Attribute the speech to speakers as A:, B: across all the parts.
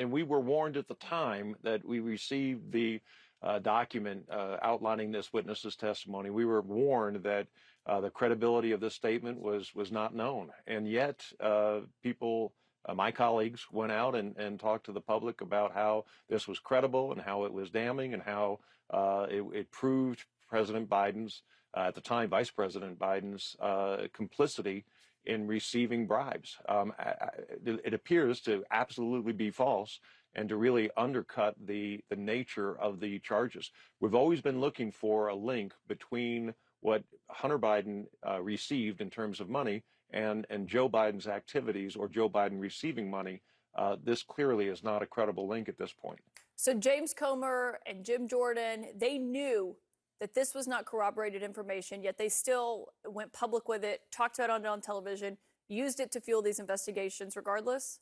A: And we were warned at the time that we received the document outlining this witness's testimony. We were warned that the credibility of this statement was not known. And yet people, my colleagues, went out and talked to the public about how this was credible and how it was damning and how it proved President Biden's, at the time, Vice President Biden's complicity in receiving bribes. It appears to absolutely be false and to really undercut the nature of the charges. We've always been looking for a link between what Hunter Biden received in terms of money and Joe Biden's activities, or Joe Biden receiving money. This clearly is not a credible link at this point.
B: So James Comer and Jim Jordan, they knew that this was not corroborated information, yet they still went public with it, talked about it on television, used it to fuel these investigations regardless?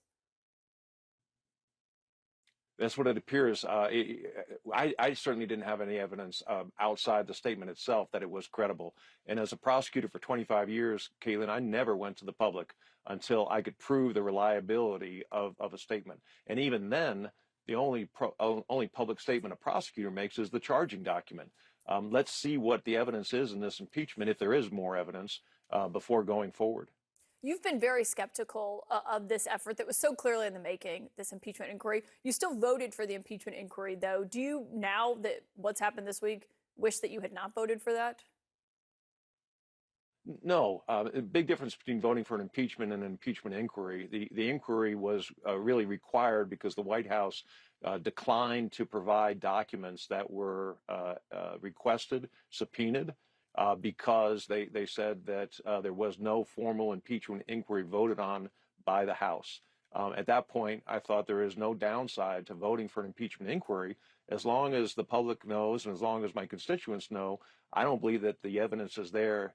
A: That's what it appears. I certainly didn't have any evidence outside the statement itself that it was credible. And as a prosecutor for 25 years, Caitlin, I never went to the public until I could prove the reliability of a statement. And even then, the only public statement a prosecutor makes is the charging document. Let's see what the evidence is in this impeachment, if there is more evidence, before going forward.
B: You've been very skeptical of this effort that was so clearly in the making, this impeachment inquiry. You still voted for the impeachment inquiry, though. Do you, now that what's happened this week, wish that you had not voted for that?
A: No, a big difference between voting for an impeachment and an impeachment inquiry. The inquiry was really required because the White House declined to provide documents that were requested, subpoenaed, because they said that there was no formal impeachment inquiry voted on by the House. At that point, I thought there is no downside to voting for an impeachment inquiry. As long as the public knows and as long as my constituents know, I don't believe that the evidence is there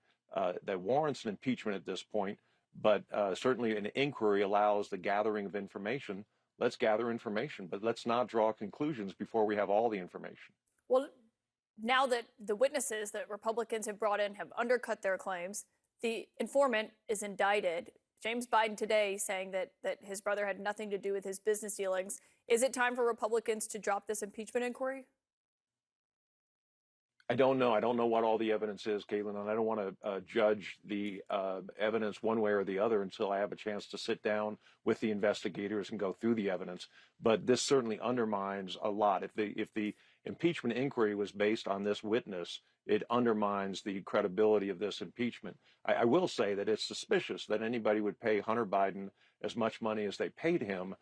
A: that warrants an impeachment at this point, but certainly an inquiry allows the gathering of information. Let's gather information, but let's not draw conclusions before we have all the information.
B: Well, now that the witnesses that Republicans have brought in have undercut their claims, the informant is indicted. James Biden today saying that his brother had nothing to do with his business dealings. Is it time for Republicans to drop this impeachment inquiry?
A: I don't know. I don't know what all the evidence is, Caitlin, and I don't want to judge the evidence one way or the other until I have a chance to sit down with the investigators and go through the evidence. But this certainly undermines a lot. If the impeachment inquiry was based on this witness, it undermines the credibility of this impeachment. I will say that it's suspicious that anybody would pay Hunter Biden as much money as they paid him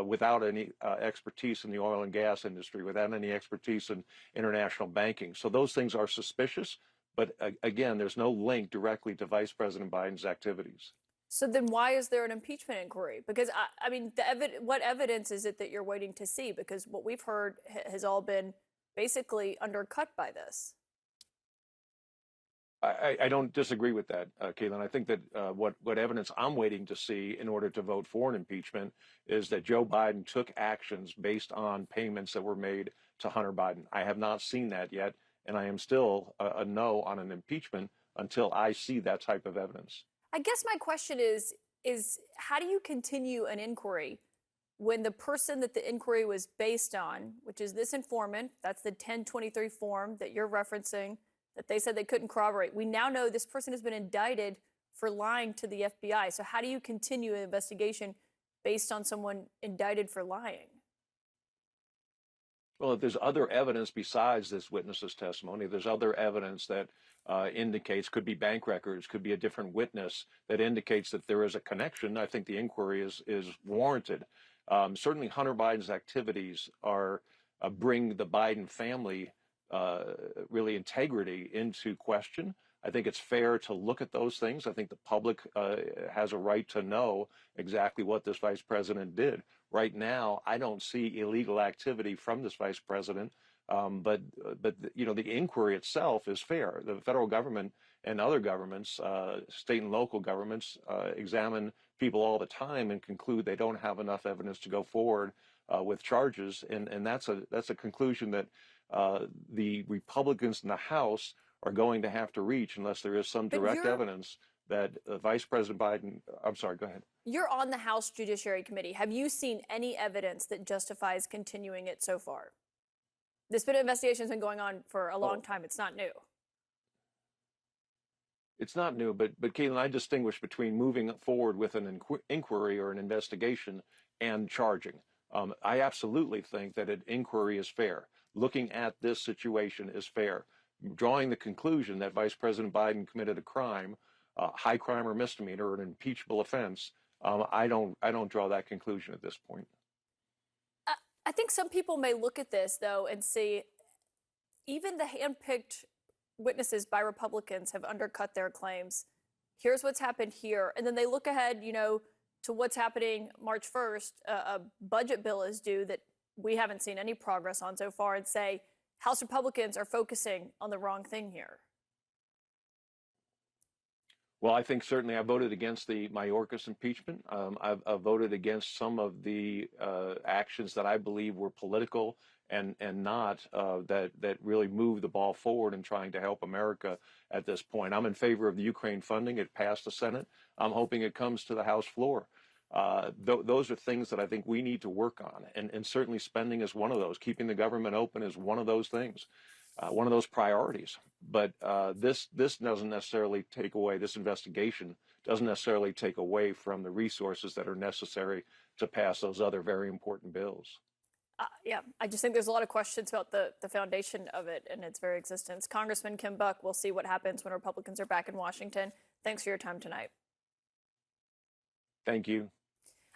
A: without any expertise in the oil and gas industry, without any expertise in international banking. So those things are suspicious. But again, there's no link directly to Vice President Biden's activities.
B: So then why is there an impeachment inquiry? Because, I mean, what evidence is it that you're waiting to see? Because what we've heard has all been basically undercut by this.
A: I don't disagree with that, Caitlin. I think that what evidence I'm waiting to see in order to vote for an impeachment is that Joe Biden took actions based on payments that were made to Hunter Biden. I have not seen that yet, and I am still a no on an impeachment until I see that type of evidence.
B: I guess my question is how do you continue an inquiry when the person that the inquiry was based on, which is this informant, that's the 1023 form that you're referencing, that they said they couldn't corroborate. We now know this person has been indicted for lying to the FBI. So how do you continue an investigation based on someone indicted for lying?
A: Well, if there's other evidence besides this witness's testimony, there's other evidence that indicates, could be bank records, could be a different witness that indicates that there is a connection, I think the inquiry is warranted. Certainly Hunter Biden's activities bring the Biden family really integrity into question. I think it's fair to look at those things. I think the public has a right to know exactly what this vice president did. Right now, I don't see illegal activity from this vice president, but you know, the inquiry itself is fair. The federal government and other governments, state and local governments, examine people all the time and conclude they don't have enough evidence to go forward with charges, and that's a conclusion that the Republicans in the House are going to have to reach unless there is some direct evidence that Vice President Biden, I'm sorry, go ahead.
B: You're on the House Judiciary Committee. Have you seen any evidence that justifies continuing it so far? This bit of investigation has been going on for a long
A: Oh,
B: time. It's not new.
A: it's not new, but Caitlin, I distinguish between moving forward with an inquiry or an investigation and charging. I absolutely think that an inquiry is fair. Looking at this situation is fair. Drawing the conclusion that Vice President Biden committed a crime, high crime or misdemeanor, or an impeachable offense, I don't draw that conclusion at this point.
B: I, I think some people may look at this, though, and see even the handpicked witnesses by Republicans have undercut their claims. Here's what's happened here. And then they look ahead, to what's happening March 1st. A budget bill is due that we haven't seen any progress on so far, and say House Republicans are focusing on the wrong thing here.
A: Well, I think certainly I voted against the Mayorkas impeachment. I've voted against some of the actions that I believe were political and not that really moved the ball forward in trying to help America at this point. I'm in favor of the Ukraine funding. It passed the Senate. I'm hoping it comes to the House floor. Those are things that I think we need to work on, and certainly spending is one of those. Keeping the government open is one of those things, one of those priorities. But this doesn't necessarily take away, this investigation doesn't necessarily take away from the resources that are necessary to pass those other very important bills.
B: Yeah, I just think there's a lot of questions about the foundation of it and its very existence. Congressman Kim Buck, we'll see what happens when Republicans are back in Washington. Thanks for your time tonight.
A: Thank you.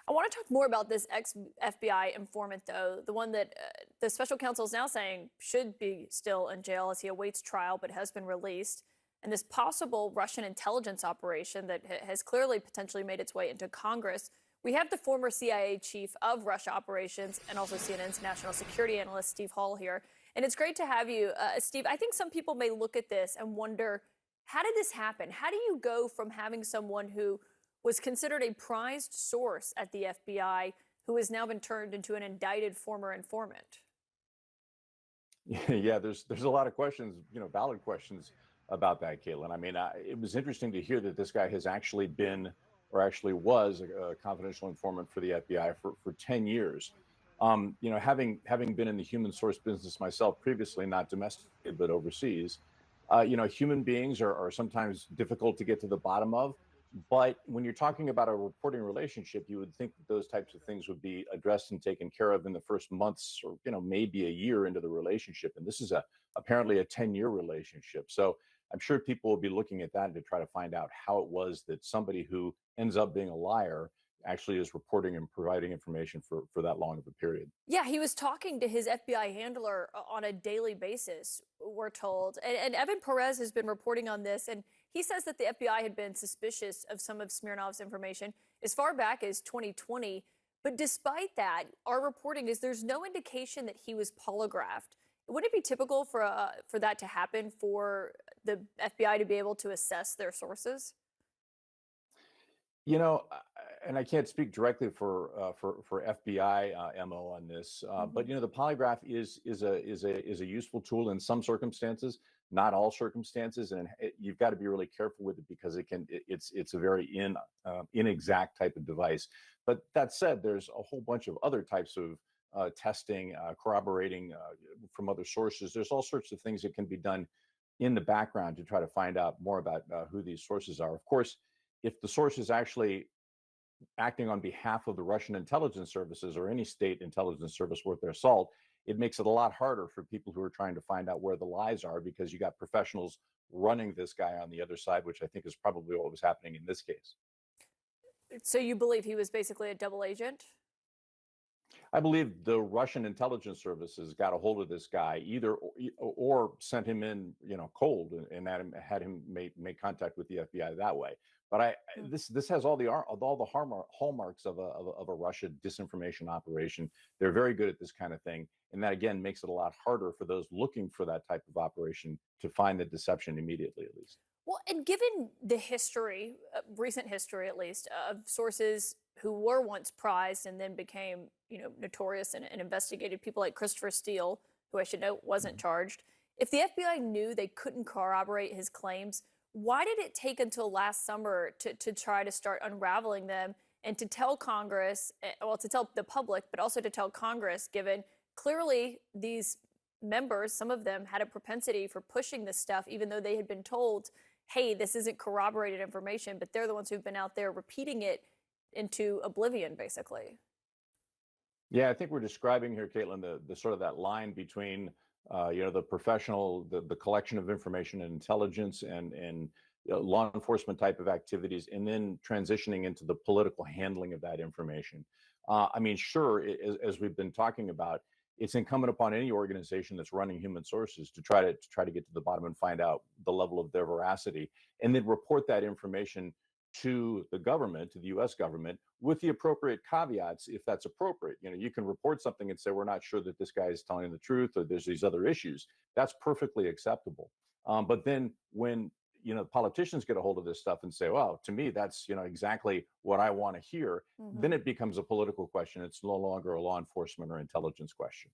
B: I want to talk more about this ex-FBI informant, though, the one that the special counsel is now saying should be still in jail as he awaits trial but has been released. And this possible Russian intelligence operation that has clearly potentially made its way into Congress. We have the former CIA chief of Russia operations and also CNN's national security analyst, Steve Hall, here. And it's great to have you, Steve. I think some people may look at this and wonder, how did this happen? How do you go from having someone who was considered a prized source at the FBI, who has now been turned into an indicted former informant?
C: Yeah, there's a lot of questions, valid questions about that, Caitlin. I mean, it was interesting to hear that this guy has actually been, or actually was, a confidential informant for the FBI for 10 years. Having been in the human source business myself previously, not domestically, but overseas, human beings are sometimes difficult to get to the bottom of. But when you're talking about a reporting relationship, you would think that those types of things would be addressed and taken care of in the first months, or maybe a year into the relationship. And this is apparently a 10-year relationship. So I'm sure people will be looking at that to try to find out how it was that somebody who ends up being a liar actually is reporting and providing information for that long of a period.
B: Yeah, he was talking to his FBI handler on a daily basis, we're told. And Evan Perez has been reporting on this, and he says that the FBI had been suspicious of some of Smirnov's information as far back as 2020. But despite that, our reporting is there's no indication that he was polygraphed. Wouldn't it be typical for that to happen, for the FBI to be able to assess their sources?
C: You know, and I can't speak directly for FBI MO on this, but
B: Hmm.
C: the polygraph is a useful tool in some circumstances, not all circumstances, and you've got to be really careful with it because it's a very inexact type of device. But that said, there's a whole bunch of other types of testing, corroborating from other sources. There's all sorts of things that can be done in the background to try to find out more about who these sources are. Of course, if the source is actually acting on behalf of the Russian intelligence services or any state intelligence service worth their salt, it makes it a lot harder for people who are trying to find out where the lies are, because you got professionals running this guy on the other side, which I think is probably what was happening in this case.
B: So you believe he was basically a double agent?
C: I believe the Russian intelligence services got a hold of this guy, either or sent him in, cold, and had him make contact with the FBI that way. But
B: Hmm.
C: this has all the hallmarks of a Russia disinformation operation. They're very good at this kind of thing, and that again makes it a lot harder for those looking for that type of operation to find the deception immediately, at least.
B: Well, and given the history, recent history at least, of sources who were once prized and then became, notorious and investigated, people like Christopher Steele, who I should note wasn't
C: Mhm.
B: charged. If the FBI knew they couldn't corroborate his claims, why did it take until last summer to try to start unraveling them? and to tell Congress, well, to tell the public, but also to tell Congress, given clearly these members, some of them had a propensity for pushing this stuff, even though they had been told, hey, this isn't corroborated information, but they're the ones who've been out there repeating it into oblivion, basically.
C: Yeah, I think we're describing here, Caitlin, the sort of that line between the professional, the collection of information and intelligence and law enforcement type of activities, and then transitioning into the political handling of that information. I mean, sure, as we've been talking about, it's incumbent upon any organization that's running human sources to try to get to the bottom and find out the level of their veracity, and then report that information to the government, to the U.S. government, with the appropriate caveats, if that's appropriate. You can report something and say, we're not sure that this guy is telling the truth, or there's these other issues. That's perfectly acceptable. But then when politicians get a hold of this stuff and say, well, to me, that's exactly what I want to hear, then it becomes a political question. It's no longer a law enforcement or intelligence question.